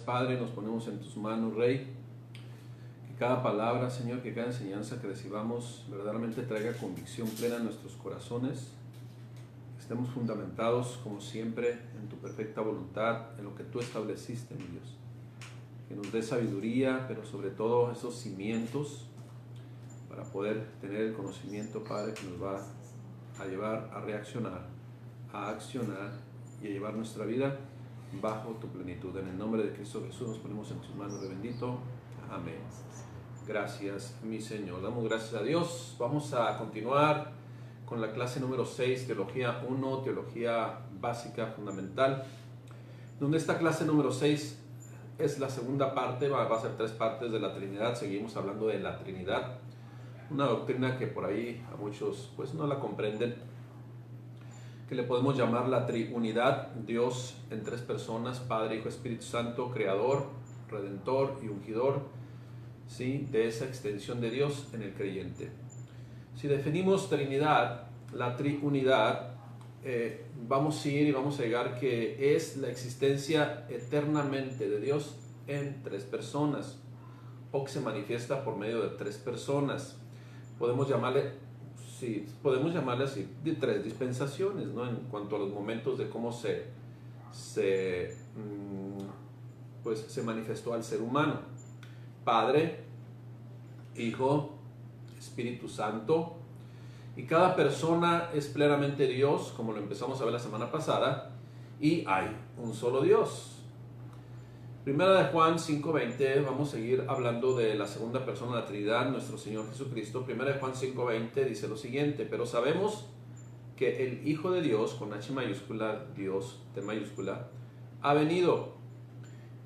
Padre, nos ponemos en tus manos, Rey. Que cada palabra, Señor, que cada enseñanza que recibamos verdaderamente traiga convicción plena en nuestros corazones. Que estemos fundamentados, como siempre, en tu perfecta voluntad, en lo que tú estableciste, mi Dios. Que nos dé sabiduría, pero sobre todo esos cimientos para poder tener el conocimiento, Padre, que nos va a llevar a reaccionar, a accionar y a llevar nuestra vida bajo tu plenitud. En el nombre de Cristo Jesús nos ponemos en tus manos, de bendito. Amén. Gracias, mi Señor. Damos gracias a Dios. Vamos a continuar con la clase número 6, Teología 1, Teología Básica Fundamental, donde esta clase número 6 es la segunda parte, va a ser 3 partes de la Trinidad. Seguimos hablando de la Trinidad, una doctrina que por ahí a muchos pues no la comprenden, que le podemos llamar la triunidad, Dios en 3 personas, Padre, Hijo, Espíritu Santo, Creador, Redentor y Ungidor, ¿sí?, de esa extensión de Dios en el creyente. Si definimos Trinidad, la triunidad, vamos a ir y vamos a llegar que es la existencia eternamente de Dios en 3 personas, o que se manifiesta por medio de 3 personas. Podemos llamarle así, de 3 dispensaciones, ¿no?, en cuanto a los momentos de cómo se manifestó al ser humano: Padre, Hijo, Espíritu Santo. Y cada persona es plenamente Dios, como lo empezamos a ver la semana pasada, y hay un solo Dios. Primera de Juan 5:20, vamos a seguir hablando de la segunda persona de la Trinidad, nuestro Señor Jesucristo. Primera de Juan 5:20 dice lo siguiente: pero sabemos que el Hijo de Dios, con H mayúscula, Dios T mayúscula, ha venido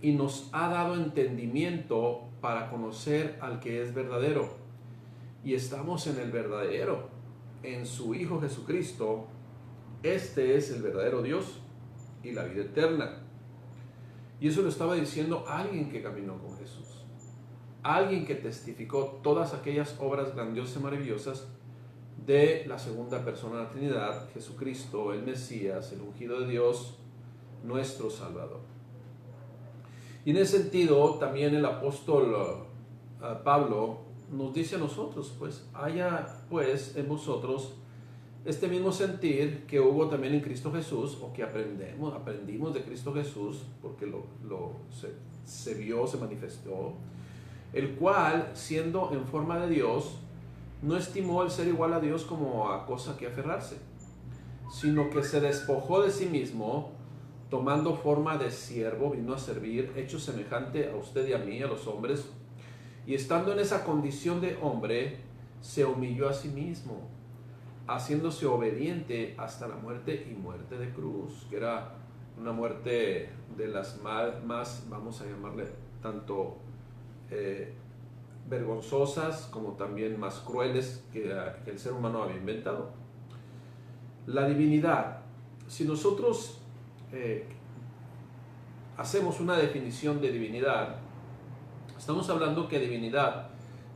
y nos ha dado entendimiento para conocer al que es verdadero. Y estamos en el verdadero, en su Hijo Jesucristo. Este es el verdadero Dios y la vida eterna. Y eso lo estaba diciendo alguien que caminó con Jesús, alguien que testificó todas aquellas obras grandiosas y maravillosas de la segunda persona de la Trinidad, Jesucristo, el Mesías, el ungido de Dios, nuestro Salvador. Y en ese sentido, también el apóstol Pablo nos dice a nosotros, pues, haya pues en vosotros este mismo sentir que hubo también en Cristo Jesús, o que aprendimos de Cristo Jesús, porque se vio, se manifestó, el cual, siendo en forma de Dios, no estimó el ser igual a Dios como a cosa que aferrarse, sino que se despojó de sí mismo, tomando forma de siervo, vino a servir, hecho semejante a usted y a mí, a los hombres, y estando en esa condición de hombre, se humilló a sí mismo, haciéndose obediente hasta la muerte, y muerte de cruz, que era una muerte de las más vamos a llamarle, tanto vergonzosas como también más crueles que el ser humano había inventado. La divinidad. Si nosotros hacemos una definición de divinidad, estamos hablando que divinidad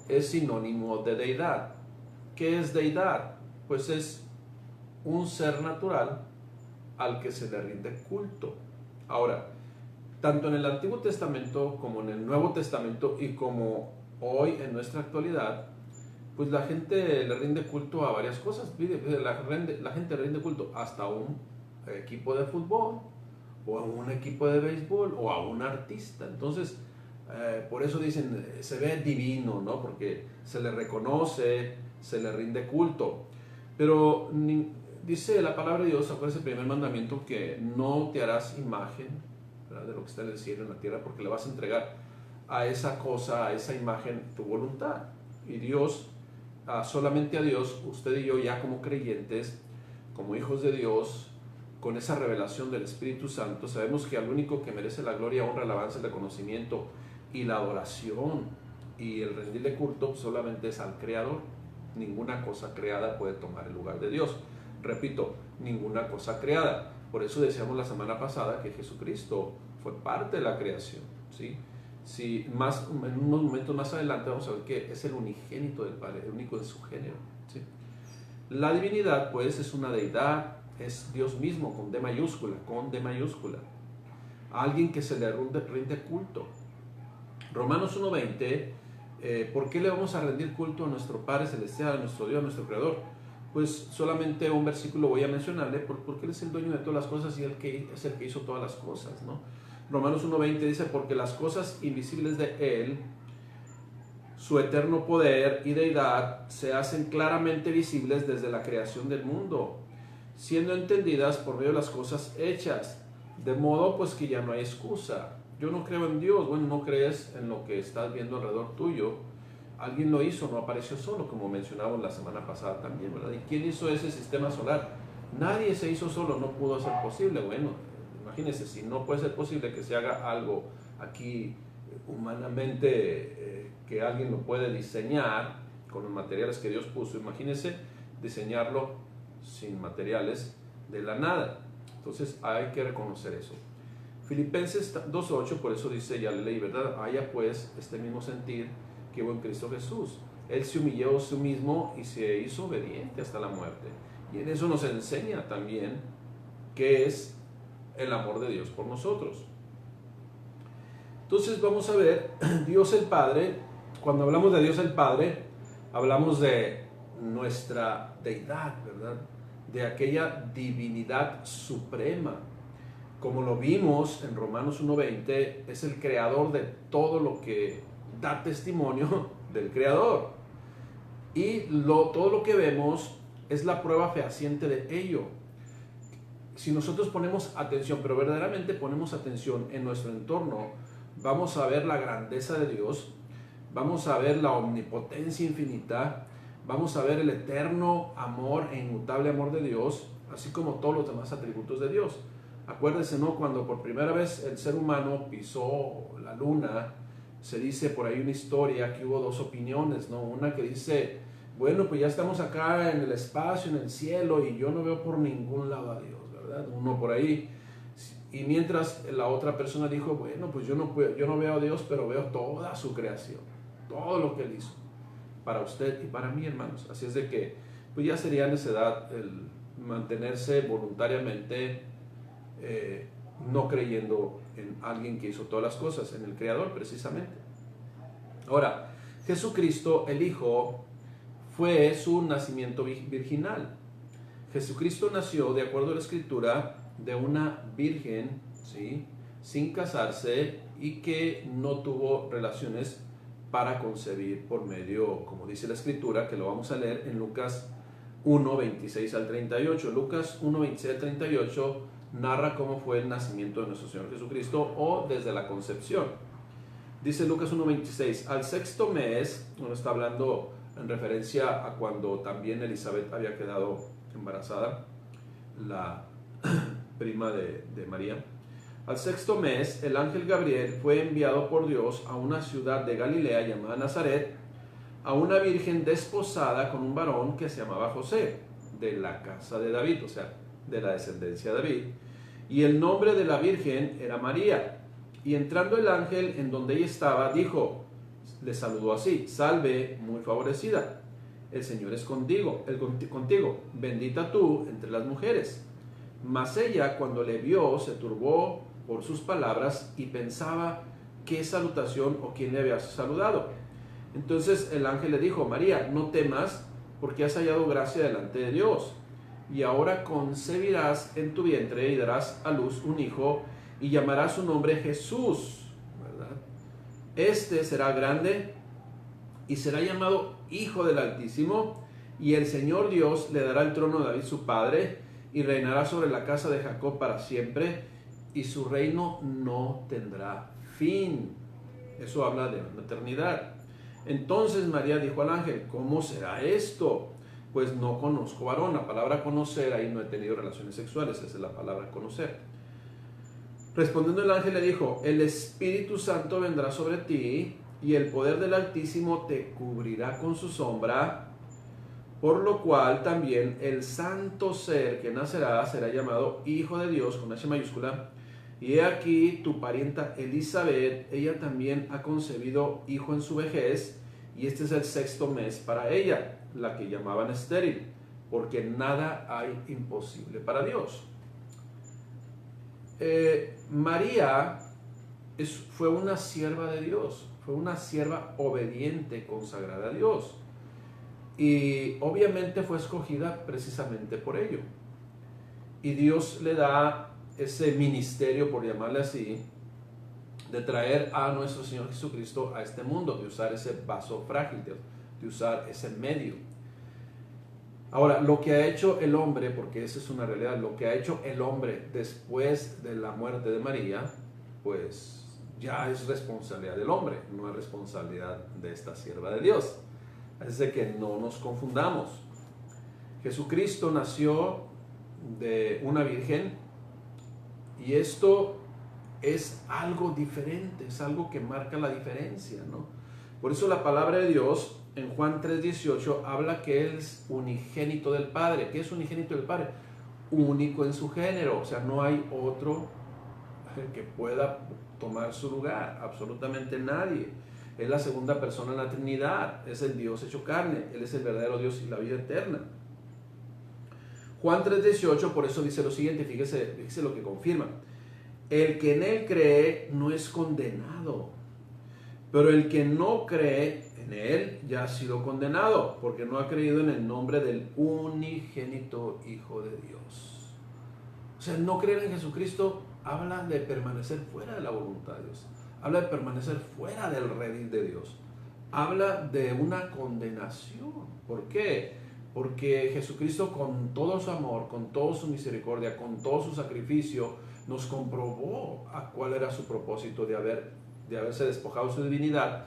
es sinónimo de deidad. ¿Qué es deidad? Pues es un ser natural al que se le rinde culto. Ahora, tanto en el Antiguo Testamento como en el Nuevo Testamento, y como hoy en nuestra actualidad, pues la gente le rinde culto a varias cosas. La gente le rinde culto hasta a un equipo de fútbol, o a un equipo de béisbol, o a un artista. Entonces, por eso dicen, se ve divino, ¿no?, porque se le reconoce, se le rinde culto. Pero dice la palabra de Dios, acuérdense el primer mandamiento, que no te harás imagen, ¿verdad?, de lo que está en el cielo, en la tierra, porque le vas a entregar a esa cosa, a esa imagen, tu voluntad. Y Dios, solamente a Dios, usted y yo, ya como creyentes, como hijos de Dios, con esa revelación del Espíritu Santo, sabemos que al único que merece la gloria, honra, alabanza, el reconocimiento y la adoración y el rendirle culto solamente es al Creador. Ninguna cosa creada puede tomar el lugar de Dios. Repito, ninguna cosa creada. Por eso decíamos la semana pasada que Jesucristo fue parte de la creación, ¿sí? Si en unos momentos más adelante vamos a ver que es el unigénito del Padre, el único en su género, ¿sí? La divinidad, pues, es una deidad, es Dios mismo, con D mayúscula, con D mayúscula. a alguien que se le rinde culto. Romanos 1:20, ¿por qué le vamos a rendir culto a nuestro Padre Celestial, a nuestro Dios, a nuestro Creador? Pues solamente un versículo voy a mencionarle, porque Él es el dueño de todas las cosas y Él es el que hizo todas las cosas, ¿no? Romanos 1:20 dice, porque las cosas invisibles de Él, su eterno poder y deidad, se hacen claramente visibles desde la creación del mundo, siendo entendidas por medio de las cosas hechas, de modo pues que ya no hay excusa. Yo no creo en Dios. Bueno, no crees en lo que estás viendo alrededor tuyo. Alguien lo hizo, no apareció solo, como mencionamos la semana pasada también, ¿verdad? ¿Y quién hizo ese sistema solar? Nadie se hizo solo, no pudo ser posible. Bueno, imagínense, si no puede ser posible que se haga algo aquí humanamente, que alguien lo puede diseñar con los materiales que Dios puso, imagínense diseñarlo sin materiales de la nada. Entonces hay que reconocer eso. Filipenses 2:8, por eso dice, ya le leí, ¿verdad? Haya pues este mismo sentir que hubo en Cristo Jesús. Él se humilló a sí mismo y se hizo obediente hasta la muerte. Y en eso nos enseña también qué es el amor de Dios por nosotros. Entonces vamos a ver, Dios el Padre, cuando hablamos de Dios el Padre, hablamos de nuestra deidad, ¿verdad? De aquella divinidad suprema. Como lo vimos en Romanos 1:20, es el creador de todo lo que da testimonio del creador. Y todo lo que vemos es la prueba fehaciente de ello. Si nosotros ponemos atención, pero verdaderamente ponemos atención en nuestro entorno, vamos a ver la grandeza de Dios, vamos a ver la omnipotencia infinita, vamos a ver el eterno amor e inmutable amor de Dios, así como todos los demás atributos de Dios. Acuérdense, ¿no? Cuando por primera vez el ser humano pisó la luna, se dice por ahí una historia que hubo dos opiniones, ¿no? Una que dice, bueno, pues ya estamos acá en el espacio, en el cielo, y yo no veo por ningún lado a Dios, ¿verdad? Uno por ahí. Y mientras la otra persona dijo, bueno, pues yo no veo a Dios, pero veo toda su creación, todo lo que Él hizo, para usted y para mí, hermanos. Así es de que, pues ya sería necedad el mantenerse voluntariamente no creyendo en alguien que hizo todas las cosas, en el Creador precisamente. Ahora, Jesucristo, el Hijo, fue su nacimiento virginal. Jesucristo nació, de acuerdo a la Escritura, de una virgen, ¿sí?, sin casarse, y que no tuvo relaciones para concebir por medio, como dice la Escritura, que lo vamos a leer en Lucas 1:26 al 38. Lucas 1:26 al 38 narra cómo fue el nacimiento de nuestro Señor Jesucristo, o desde la concepción. Dice Lucas 1:26, al sexto mes, uno está hablando en referencia a cuando también Elizabeth había quedado embarazada, la prima de María. Al sexto mes, el ángel Gabriel fue enviado por Dios a una ciudad de Galilea llamada Nazaret, a una virgen desposada con un varón que se llamaba José, de la casa de David, o sea, de la descendencia de David, y el nombre de la virgen era María. Y entrando el ángel en donde ella estaba, dijo, le saludó así, salve, muy favorecida, el Señor es contigo, bendita tú entre las mujeres. Mas ella, cuando le vio, se turbó por sus palabras y pensaba qué salutación o quién le había saludado. Entonces el ángel le dijo, María, no temas, porque has hallado gracia delante de Dios, y ahora concebirás en tu vientre y darás a luz un hijo, y llamarás su nombre Jesús, ¿verdad? Este será grande y será llamado Hijo del Altísimo, y el Señor Dios le dará el trono de David su padre, y reinará sobre la casa de Jacob para siempre, y su reino no tendrá fin. Eso habla de la eternidad. Entonces María dijo al ángel, ¿cómo será esto? Pues no conozco varón. La palabra conocer, ahí no he tenido relaciones sexuales, esa es la palabra conocer. Respondiendo el ángel le dijo, el Espíritu Santo vendrá sobre ti, y el poder del Altísimo te cubrirá con su sombra, por lo cual también el santo ser que nacerá será llamado Hijo de Dios, con H mayúscula. Y he aquí tu parienta Elizabeth, ella también ha concebido hijo en su vejez, y este es el sexto mes para ella, la que llamaban estéril, porque nada hay imposible para Dios. María fue una sierva de Dios, fue una sierva obediente, consagrada a Dios. Y obviamente fue escogida precisamente por ello. Y Dios le da ese ministerio, por llamarle así, de traer a nuestro Señor Jesucristo a este mundo, de usar ese vaso frágil, de usar ese medio. Ahora, lo que ha hecho el hombre, porque esa es una realidad, lo que ha hecho el hombre después de la muerte de María, pues ya es responsabilidad del hombre, no es responsabilidad de esta sierva de Dios. Así que no nos confundamos. Jesucristo nació de una virgen y esto es algo diferente, es algo que marca la diferencia, ¿no? Por eso la palabra de Dios en Juan 3:18 habla que Él es unigénito del Padre. ¿Qué es unigénito del Padre? Único en su género, o sea, no hay otro que pueda tomar su lugar, absolutamente nadie. Es la segunda persona en la Trinidad, es el Dios hecho carne, Él es el verdadero Dios y la vida eterna. Juan 3:18 por eso dice lo siguiente, fíjese lo que confirma. El que en Él cree no es condenado, pero el que no cree en Él ya ha sido condenado, porque no ha creído en el nombre del unigénito Hijo de Dios. O sea, no creer en Jesucristo habla de permanecer fuera de la voluntad de Dios, habla de permanecer fuera del redil de Dios, habla de una condenación. ¿Por qué? Porque Jesucristo, con todo su amor, con toda su misericordia, con todo su sacrificio, nos comprobó a cuál era su propósito de haberse despojado de su divinidad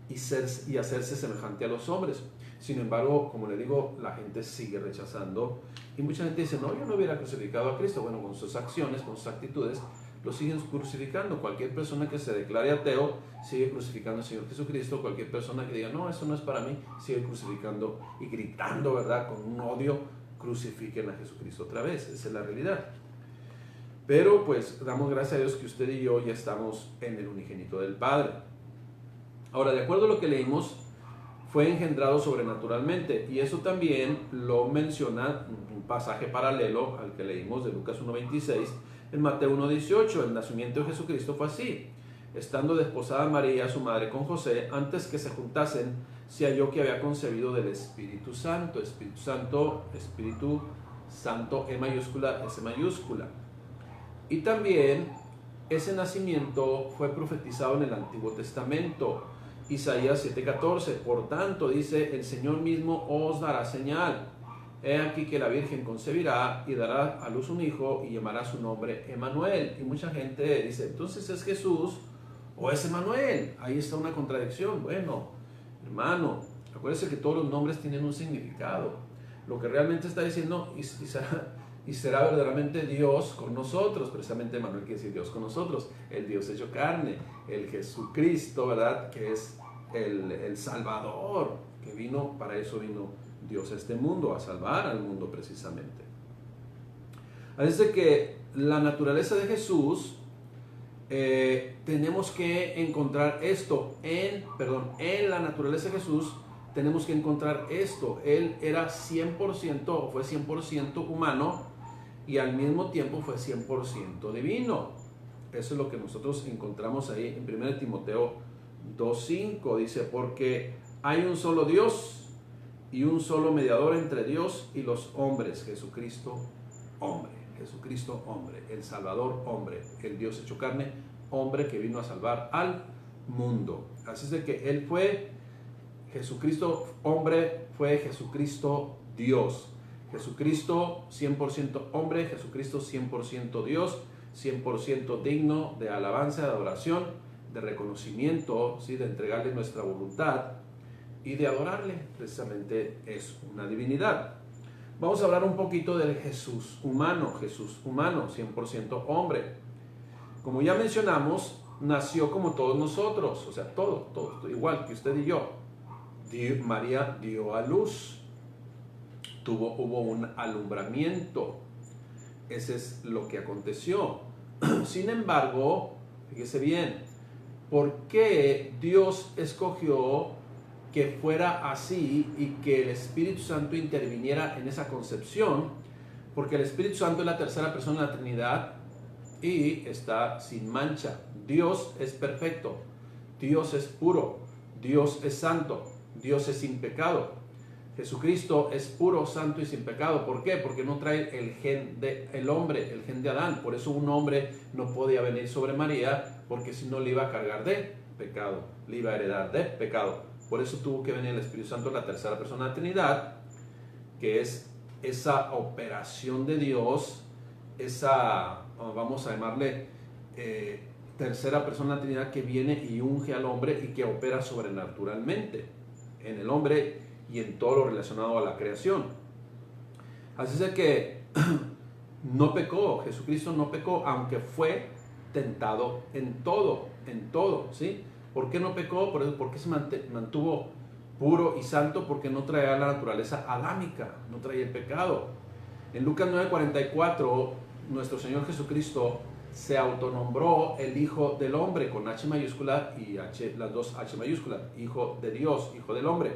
y hacerse semejante a los hombres. Sin embargo, como le digo, la gente sigue rechazando y mucha gente dice, no, yo no hubiera crucificado a Cristo. Bueno, con sus acciones, con sus actitudes, lo siguen crucificando. Cualquier persona que se declare ateo sigue crucificando al Señor Jesucristo. Cualquier persona que diga, no, eso no es para mí, sigue crucificando y gritando, ¿verdad? Con un odio, crucifiquen a Jesucristo otra vez. Esa es la realidad. Pero pues damos gracias a Dios que usted y yo ya estamos en el unigénito del Padre. Ahora, de acuerdo a lo que leímos, fue engendrado sobrenaturalmente, y eso también lo menciona un pasaje paralelo al que leímos de Lucas 1:26, en Mateo 1:18. El nacimiento de Jesucristo fue así. Estando desposada María, su madre, con José, antes que se juntasen, se halló que había concebido del Espíritu Santo. Espíritu Santo, E mayúscula, S mayúscula. Y también ese nacimiento fue profetizado en el Antiguo Testamento. Isaías 7:14, por tanto, dice, el Señor mismo os dará señal. He aquí que la Virgen concebirá y dará a luz un hijo y llamará su nombre Emmanuel. Y mucha gente dice, entonces es Jesús o es Emmanuel. Ahí está una contradicción. Bueno, hermano, acuérdese que todos los nombres tienen un significado. Lo que realmente está diciendo, y será verdaderamente Dios con nosotros. Precisamente Emmanuel quiere decir Dios con nosotros, el Dios hecho carne, el Jesucristo, ¿verdad? Que es el Salvador, que vino, para eso vino Dios a este mundo, a salvar al mundo precisamente. Así que la naturaleza de Jesús, tenemos que encontrar esto, en la naturaleza de Jesús tenemos que encontrar esto. Él era 100%, o fue 100% humano, y al mismo tiempo fue 100% divino. Eso es lo que nosotros encontramos ahí en 1 Timoteo 2:5. Dice, porque hay un solo Dios y un solo mediador entre Dios y los hombres, Jesucristo hombre. Jesucristo hombre, el Salvador hombre, el Dios hecho carne, hombre que vino a salvar al mundo. Así es de que Él fue Jesucristo hombre, fue Jesucristo Dios. Jesucristo 100% hombre, Jesucristo 100% Dios, 100% digno de alabanza, de adoración, de reconocimiento, ¿sí? De entregarle nuestra voluntad y de adorarle. Precisamente es una divinidad. Vamos a hablar un poquito del Jesús humano, 100% hombre. Como ya mencionamos, nació como todos nosotros, o sea, todo, igual que usted y yo. María dio a luz, hubo un alumbramiento. Ese es lo que aconteció. Sin embargo, fíjese bien, ¿por qué Dios escogió que fuera así y que el Espíritu Santo interviniera en esa concepción? Porque el Espíritu Santo es la tercera persona de la Trinidad y está sin mancha. Dios es perfecto, Dios es puro, Dios es santo, Dios es sin pecado. Jesucristo es puro, santo y sin pecado. ¿Por qué? Porque no trae el gen del hombre, el gen de Adán. Por eso un hombre no podía venir sobre María, porque si no le iba a cargar de pecado, le iba a heredar de pecado. Por eso tuvo que venir el Espíritu Santo, la tercera persona de la Trinidad, que es esa operación de Dios, esa, vamos a llamarle, tercera persona de la Trinidad, que viene y unge al hombre y que opera sobrenaturalmente en el hombre y en todo lo relacionado a la creación. Así es que no pecó, Jesucristo no pecó, aunque fue tentado en todo, ¿sí? ¿Por qué no pecó? ¿Por qué se mantuvo puro y santo? Porque no traía la naturaleza adámica, no traía el pecado. En Lucas 9:44, nuestro Señor Jesucristo se autonombró el Hijo del Hombre, con H mayúscula y las dos H mayúsculas, Hijo de Dios, Hijo del Hombre.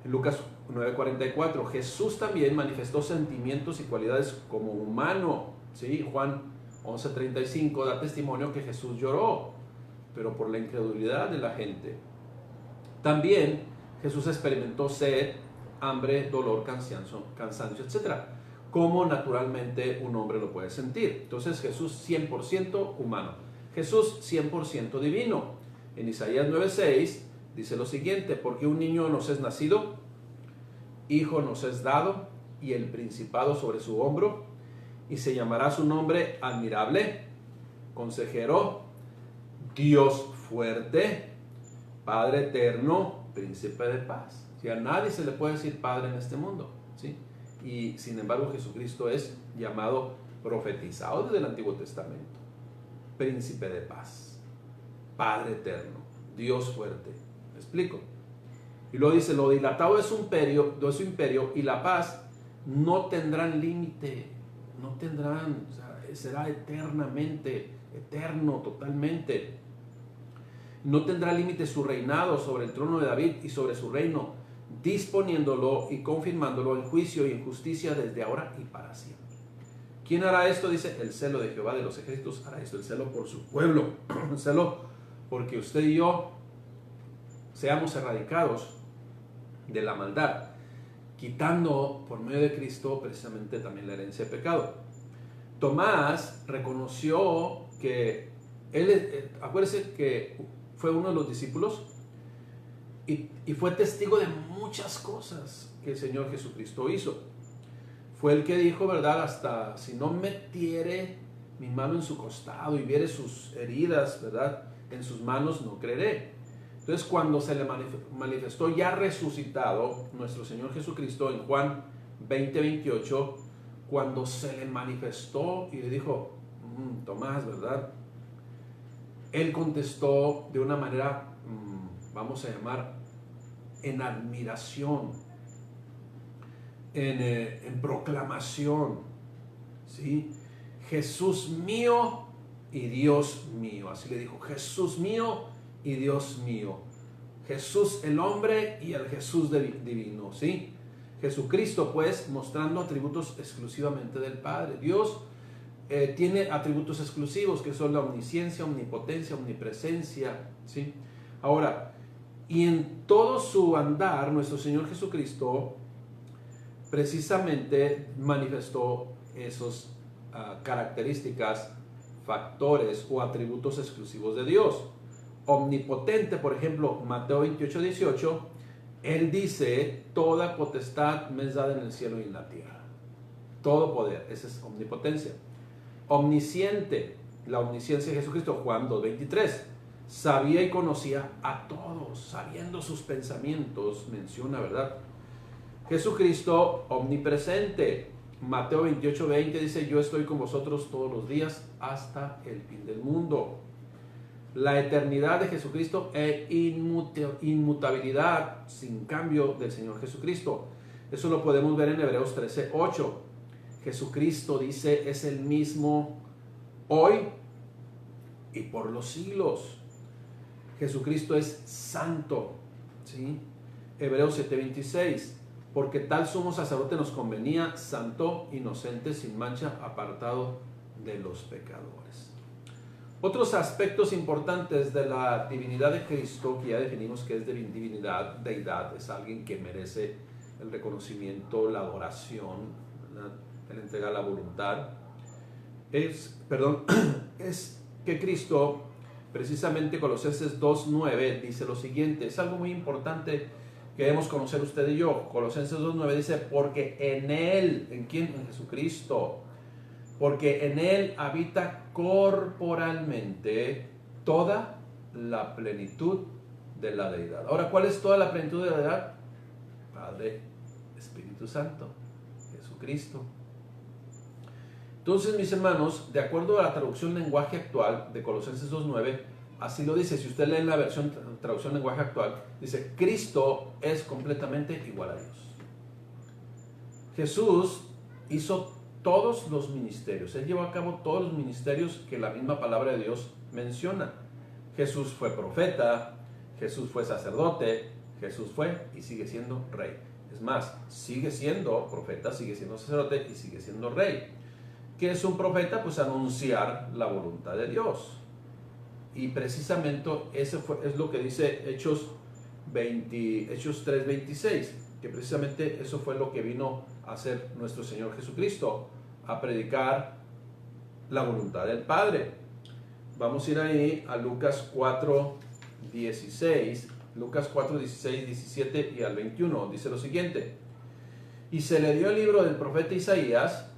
En Lucas 9:44, Jesús también manifestó sentimientos y cualidades como humano, ¿sí? Juan 11:35 da testimonio que Jesús lloró, pero por la incredulidad de la gente. También Jesús experimentó sed, hambre, dolor, cansancio, etc., como naturalmente un hombre lo puede sentir. Entonces Jesús 100% humano, Jesús 100% divino. En Isaías 9:6 dice lo siguiente: porque un niño nos es nacido, hijo nos es dado, y el principado sobre su hombro, y se llamará su nombre admirable, consejero, Dios fuerte, Padre eterno, príncipe de paz. Si a nadie se le puede decir Padre en este mundo, ¿sí? Y sin embargo Jesucristo es llamado, profetizado desde el Antiguo Testamento, príncipe de paz, Padre eterno, Dios fuerte. ¿Me explico? Y luego dice: lo dilatado de su imperio y la paz no tendrán límite, no tendrán, o sea, será eternamente, eterno totalmente. No tendrá límite su reinado sobre el trono de David y sobre su reino, disponiéndolo y confirmándolo en juicio y en justicia desde ahora y para siempre. ¿Quién hará esto? Dice: el celo de Jehová de los ejércitos hará esto. El celo por su pueblo, el celo porque usted y yo seamos erradicados de la maldad, quitando por medio de Cristo precisamente también la herencia de pecado. Tomás reconoció que él, acuérdense que fue uno de los discípulos y fue testigo de muchas cosas que el Señor Jesucristo hizo. Fue el que dijo, ¿verdad? Hasta si no metiere mi mano en su costado y viere sus heridas, ¿verdad?, en sus manos, no creeré. Entonces, cuando se le manifestó ya resucitado nuestro Señor Jesucristo en Juan 20:28, cuando se le manifestó y le dijo: Tomás, ¿verdad?, él contestó de una manera, vamos a llamar, en admiración, en proclamación, ¿sí? Jesús mío y Dios mío. Así le dijo: Jesús mío y Dios mío. Jesús el hombre y el Jesús divino, ¿sí? Jesucristo, pues, mostrando atributos exclusivamente del Padre. Dios tiene atributos exclusivos que son la omnisciencia, omnipotencia, omnipresencia, ¿sí? Ahora, y en todo su andar, nuestro Señor Jesucristo precisamente manifestó esas características, factores o atributos exclusivos de Dios. Omnipotente, por ejemplo, Mateo 28:18, Él dice: toda potestad me es dada en el cielo y en la tierra. Todo poder, esa es omnipotencia. Omnisciente, la omnisciencia de Jesucristo, Juan 2:23, sabía y conocía a todos, sabiendo sus pensamientos, menciona, ¿verdad? Jesucristo omnipresente, Mateo 28:20 dice: yo estoy con vosotros todos los días hasta el fin del mundo. La eternidad de Jesucristo e inmutabilidad sin cambio del Señor Jesucristo. Eso lo podemos ver en Hebreos 13:8. Jesucristo dice: es el mismo hoy y por los siglos. Jesucristo es santo, ¿sí? Hebreos 7:26. Porque tal sumo sacerdote nos convenía, santo, inocente, sin mancha, apartado de los pecadores. Otros aspectos importantes de la divinidad de Cristo, que ya definimos que es divinidad, deidad, es alguien que merece el reconocimiento, la adoración, el entregar la voluntad, es que Cristo, precisamente Colosenses 2.9, dice lo siguiente, es algo muy importante que debemos conocer usted y yo. Colosenses 2.9 dice, porque en Él, ¿en quién? En Jesucristo, porque en Él habita corporalmente toda la plenitud de la deidad. Ahora, ¿cuál es toda la plenitud de la deidad? Padre, Espíritu Santo, Jesucristo. Entonces, mis hermanos, de acuerdo a la traducción lenguaje actual de Colosenses 2.9, así lo dice. Si usted lee en la traducción lenguaje actual, dice, Cristo es completamente igual a Dios. Jesús hizo todos los ministerios. Él llevó a cabo todos los ministerios que la misma palabra de Dios menciona. Jesús fue profeta, Jesús fue sacerdote, Jesús fue y sigue siendo rey. Es más, sigue siendo profeta, sigue siendo sacerdote y sigue siendo rey. ¿Qué es un profeta? Pues anunciar la voluntad de Dios. Y precisamente eso es lo que dice Hechos 3:26, que precisamente eso fue lo que vino a hacer nuestro Señor Jesucristo, a predicar la voluntad del Padre. Vamos a ir ahí a Lucas 4:16, Lucas 4:16, 17 y al 21, dice lo siguiente: y se le dio el libro del profeta Isaías,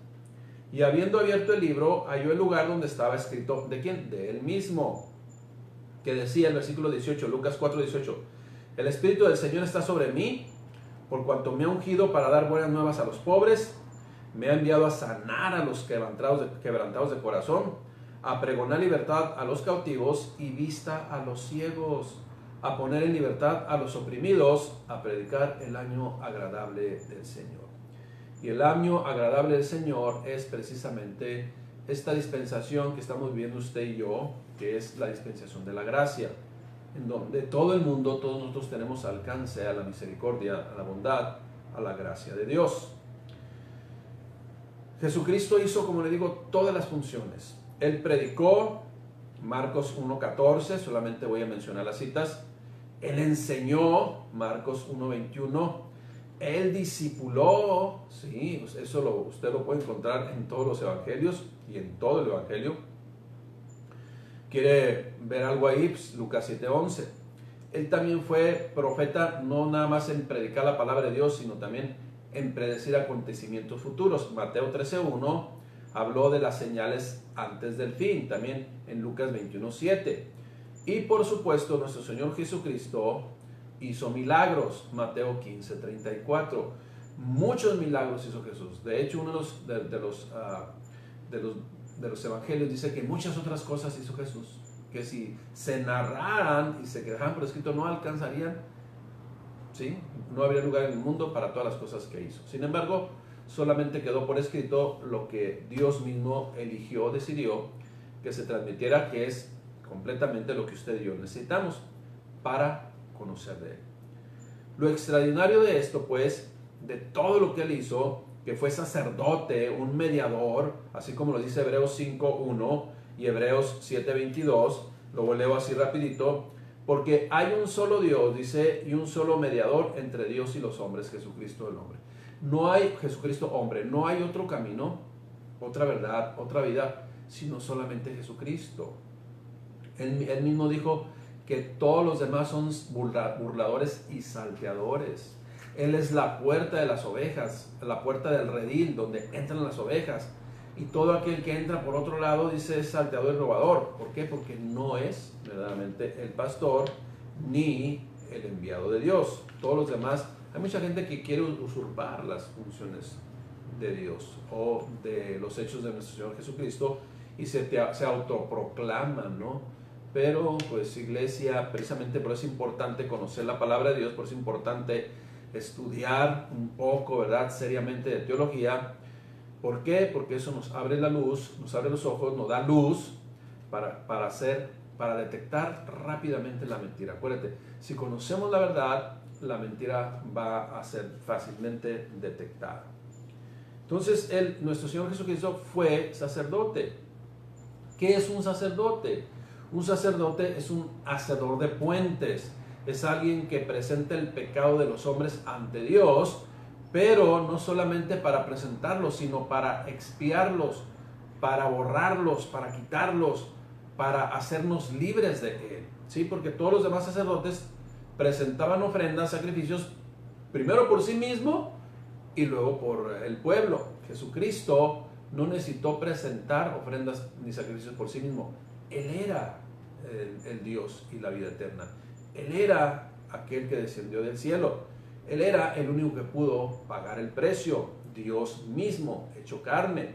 y habiendo abierto el libro, halló el lugar donde estaba escrito, ¿de quién? De él mismo, que decía el versículo 18, Lucas 4:18, el Espíritu del Señor está sobre mí, por cuanto me ha ungido para dar buenas nuevas a los pobres, me ha enviado a sanar a los quebrantados de corazón, a pregonar libertad a los cautivos y vista a los ciegos, a poner en libertad a los oprimidos, a predicar el año agradable del Señor. Y el año agradable del Señor es precisamente esta dispensación que estamos viviendo usted y yo, que es la dispensación de la gracia, en donde todo el mundo, todos nosotros tenemos alcance a la misericordia, a la bondad, a la gracia de Dios. Jesucristo hizo, como le digo, todas las funciones. Él predicó, Marcos 1:14, solamente voy a mencionar las citas. Él enseñó, Marcos 1:21. Él discipuló, sí, eso usted lo puede encontrar en todos los evangelios y en todo el evangelio. ¿Quiere ver algo ahí? Pues, Lucas 7:11. Él también fue profeta, no nada más en predicar la palabra de Dios, sino también en predecir acontecimientos futuros. Mateo 13:1 habló de las señales antes del fin, también en Lucas 21:7. Y por supuesto, nuestro Señor Jesucristo hizo milagros, Mateo 15:34. Muchos milagros hizo Jesús. De hecho, uno de los evangelios dice que muchas otras cosas hizo Jesús, que si se narraran y se dejaran por escrito no alcanzarían, ¿sí? No habría lugar en el mundo para todas las cosas que hizo. Sin embargo, solamente quedó por escrito lo que Dios mismo eligió, decidió que se transmitiera, que es completamente lo que usted y yo necesitamos para conocer de Él. Lo extraordinario de esto, pues, de todo lo que Él hizo, que fue sacerdote, un mediador, así como lo dice Hebreos 5:1 y Hebreos 7:22, lo leo así rapidito, porque hay un solo Dios, dice, y un solo mediador entre Dios y los hombres, Jesucristo el hombre. No hay Jesucristo hombre, no hay otro camino, otra verdad, otra vida, sino solamente Jesucristo. Él mismo dijo que todos los demás son burladores y salteadores. Él es la puerta de las ovejas, la puerta del redil donde entran las ovejas. Y todo aquel que entra por otro lado, dice, es salteador y robador. ¿Por qué? Porque no es verdaderamente el pastor ni el enviado de Dios. Todos los demás, hay mucha gente que quiere usurpar las funciones de Dios o de los hechos de nuestro Señor Jesucristo y se autoproclaman, ¿no? Pero pues iglesia, precisamente por eso es importante conocer la palabra de Dios, por eso es importante estudiar un poco, ¿verdad?, seriamente de teología. ¿Por qué? Porque eso nos abre la luz, nos abre los ojos, nos da luz para detectar rápidamente la mentira. Acuérdate, si conocemos la verdad, la mentira va a ser fácilmente detectada. Entonces, nuestro Señor Jesucristo fue sacerdote. ¿Qué es un sacerdote? Un sacerdote es un hacedor de puentes. Es alguien que presenta el pecado de los hombres ante Dios, pero no solamente para presentarlos, sino para expiarlos, para borrarlos, para quitarlos, para hacernos libres de Él. ¿Sí? Porque todos los demás sacerdotes presentaban ofrendas, sacrificios, primero por sí mismo y luego por el pueblo. Jesucristo no necesitó presentar ofrendas ni sacrificios por sí mismo. Él era el Dios y la vida eterna. Él era aquel que descendió del cielo. Él era el único que pudo pagar el precio. Dios mismo, hecho carne.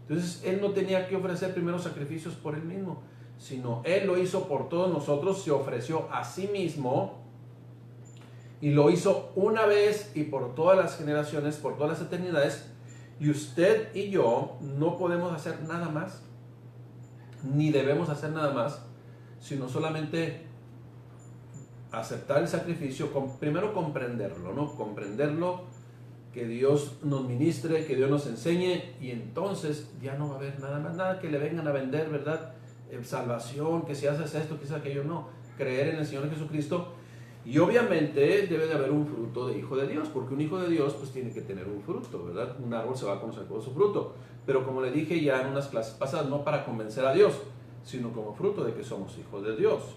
Entonces, Él no tenía que ofrecer primero sacrificios por Él mismo, sino Él lo hizo por todos nosotros, se ofreció a sí mismo y lo hizo una vez y por todas las generaciones, por todas las eternidades. Y usted y yo no podemos hacer nada más, ni debemos hacer nada más, sino solamente aceptar el sacrificio, primero comprenderlo, ¿no? Comprenderlo, que Dios nos ministre, que Dios nos enseñe, y entonces ya no va a haber nada más, nada que le vengan a vender, ¿verdad? Salvación, que si haces esto, que si aquello, no. Creer en el Señor Jesucristo. Y obviamente debe de haber un fruto de hijo de Dios, porque un hijo de Dios pues tiene que tener un fruto, ¿verdad? Un árbol se va a conocer por su fruto. Pero como le dije ya en unas clases pasadas, no para convencer a Dios, sino como fruto de que somos hijos de Dios.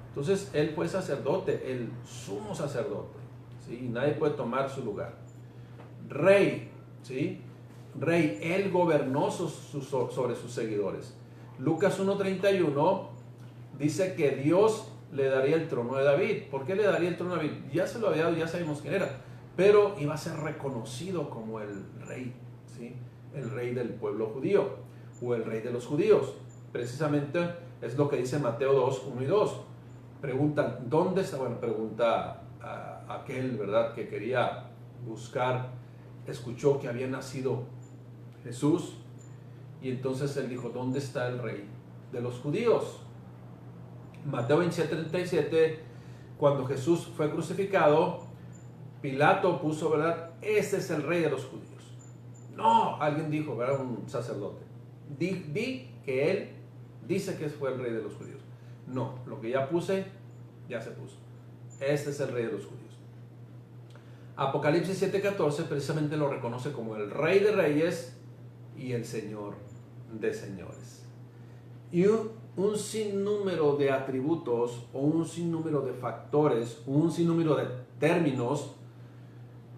Entonces Él fue sacerdote, el sumo sacerdote, ¿sí? Y nadie puede tomar su lugar. Rey, ¿sí? Rey, Él gobernó sobre sus seguidores. Lucas 1:31 dice que Dios le daría el trono de David. ¿Por qué le daría el trono de David? Ya se lo había dado, ya sabemos quién era, pero iba a ser reconocido como el rey, ¿sí? El rey del pueblo judío, o el rey de los judíos. Precisamente es lo que dice Mateo 2:1 y 2. Preguntan, ¿dónde está? Bueno, pregunta a aquel, ¿verdad?, que quería buscar, escuchó que había nacido Jesús, y entonces él dijo, ¿dónde está el rey de los judíos? Mateo 27:37, cuando Jesús fue crucificado, Pilato puso, ¿verdad?, este es el rey de los judíos. No, alguien dijo, ¿verdad?, un sacerdote, di que él dice que fue el rey de los judíos. No, lo que ya puse, ya se puso. Este es el rey de los judíos. Apocalipsis 7:14 precisamente lo reconoce como el rey de reyes y el señor de señores. Y un sinnúmero de atributos, o un sinnúmero de factores, un sinnúmero de términos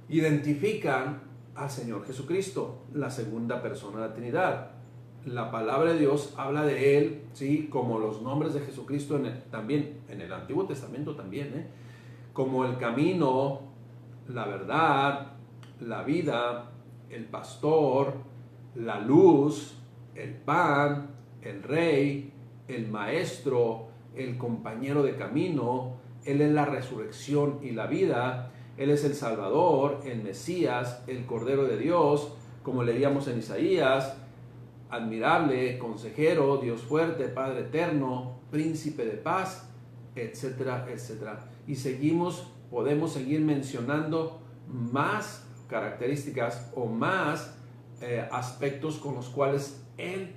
identifican al Señor Jesucristo, la segunda persona de la Trinidad. La palabra de Dios habla de Él, ¿sí?, como los nombres de Jesucristo también en el Antiguo Testamento también, como el camino, la verdad, la vida, el pastor, la luz, el pan, el rey, el maestro, el compañero de camino. Él es la resurrección y la vida. Él es el Salvador, el Mesías, el Cordero de Dios, como leíamos en Isaías, admirable, consejero, Dios fuerte, Padre eterno, príncipe de paz, etcétera, etcétera. Y podemos seguir mencionando más características o más aspectos con los cuales Él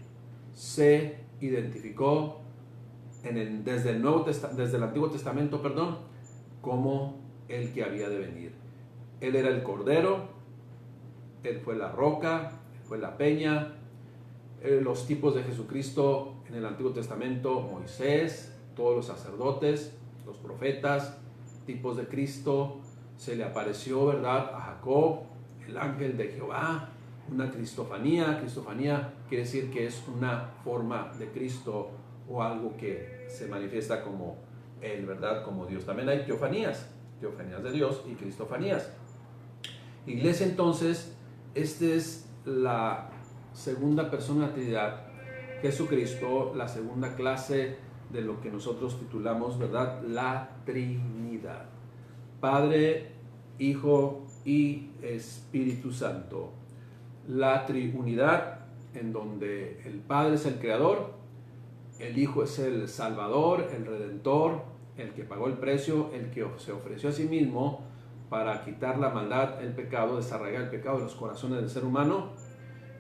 se identificó desde el Antiguo Testamento, como el que había de venir. Él era el Cordero, Él fue la roca, Él fue la peña. Los tipos de Jesucristo en el Antiguo Testamento, Moisés, todos los sacerdotes, los profetas, tipos de Cristo. Se le apareció, ¿verdad?, a Jacob, el ángel de Jehová, una cristofanía. Cristofanía quiere decir que es una forma de Cristo o algo que se manifiesta como Él, ¿verdad?, como Dios. También hay teofanías de Dios y cristofanías. Iglesia, entonces, esta es la segunda persona de la Trinidad, Jesucristo, la segunda clase de lo que nosotros titulamos, ¿verdad?, la Trinidad. Padre, Hijo y Espíritu Santo. La triunidad, en donde el Padre es el Creador, el Hijo es el Salvador, el Redentor, el que pagó el precio, el que se ofreció a sí mismo para quitar la maldad, el pecado, desarraigar el pecado de los corazones del ser humano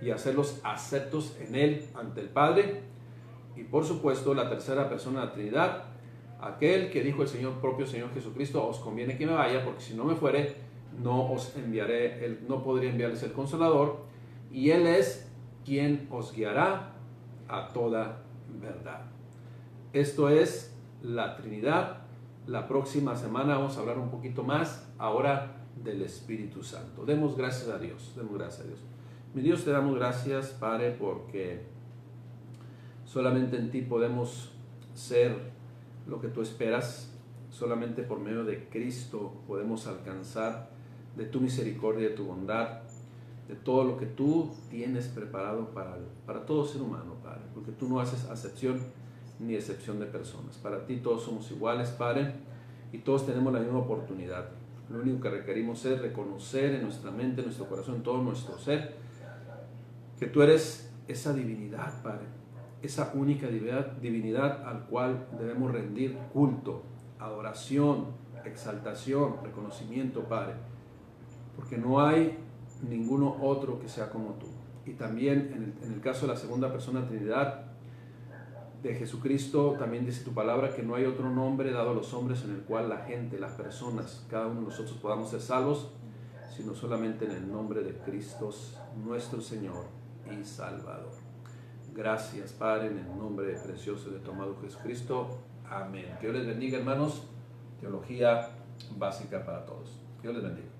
y hacerlos aceptos en Él ante el Padre. Y por supuesto, la tercera persona de la Trinidad, aquel que dijo el propio Señor Jesucristo: os conviene que me vaya, porque si no me fuere, no os enviaré, no podría enviarles el Consolador, y Él es quien os guiará a toda verdad. Esto es la Trinidad. La próxima semana vamos a hablar un poquito más ahora del Espíritu Santo. Demos gracias a Dios, demos gracias a Dios. Mi Dios, te damos gracias, Padre, porque solamente en ti podemos ser lo que tú esperas. Solamente por medio de Cristo podemos alcanzar de tu misericordia, de tu bondad, de todo lo que tú tienes preparado para todo ser humano, Padre, porque tú no haces acepción ni excepción de personas. Para ti todos somos iguales, Padre, y todos tenemos la misma oportunidad. Lo único que requerimos es reconocer en nuestra mente, en nuestro corazón, en todo nuestro ser, que tú eres esa divinidad, Padre, esa única divinidad al cual debemos rendir culto, adoración, exaltación, reconocimiento, Padre, porque no hay ninguno otro que sea como tú. Y también en el caso de la segunda persona de la Trinidad de Jesucristo, también dice tu palabra que no hay otro nombre dado a los hombres en el cual la gente, las personas, cada uno de nosotros podamos ser salvos, sino solamente en el nombre de Cristo, nuestro Señor y Salvador. Gracias, Padre, en el nombre precioso de tu amado Jesucristo. Amén. Que Dios les bendiga, hermanos. Teología básica para todos. Dios les bendiga.